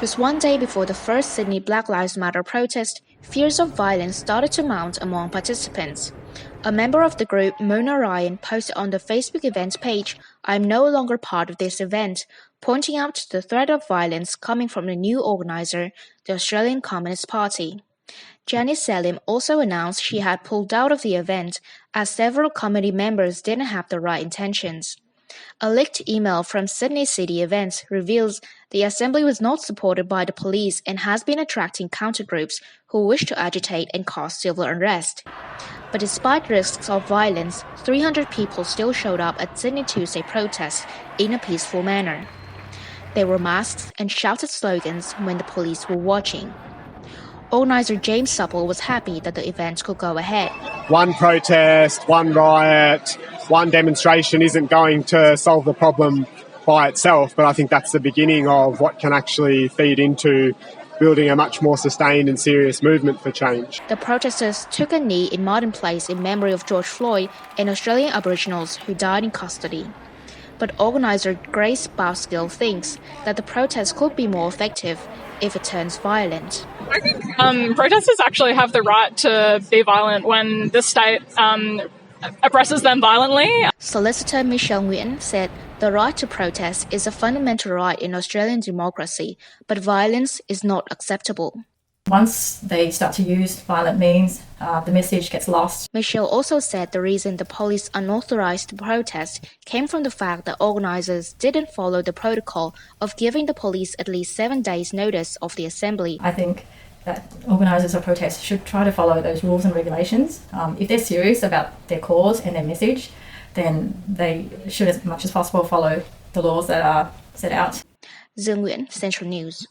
Just one day before the first Sydney Black Lives Matter protest, fears of violence started to mount among participants. A member of the group, Mona Ryan, posted on the Facebook events page, "I am no longer part of this event," pointing out to the threat of violence coming from the new organizer, the Australian Communist Party. Janice Selim also announced she had pulled out of the event as several committee members didn't have the right intentions. A leaked email from Sydney City Events reveals the assembly was not supported by the police and has been attracting countergroups who wish to agitate and cause civil unrest. But despite risks of violence, 300 people still showed up at Sydney Tuesday protests in a peaceful manner. They wore masks and shouted slogans when the police were watching. Organizer James Supple was happy that the event could go ahead. One protest, one riot, one demonstration isn't going to solve the problem by itself, but I think that's the beginning of what can actually feed into building a much more sustained and serious movement for change. The protesters took a knee in Martin Place in memory of George Floyd and Australian Aboriginals who died in custody. But organizer Grace Bowskill thinks that the protest could be more effective if it turns violent. I think protesters actually have the right to be violent when the state oppresses them violently. Solicitor Michelle Nguyen said the right to protest is a fundamental right in Australian democracy, but violence is not acceptable. Once they start to use violent means, the message gets lost. Michelle also said the reason the police unauthorized the protest came from the fact that organizers didn't follow the protocol of giving the police at least 7 days' notice of the assembly. I think that organisers of protests should try to follow those rules and regulations. If they're serious about their cause and their message, then they should as much as possible follow the laws that are set out. Nguyen, Central News.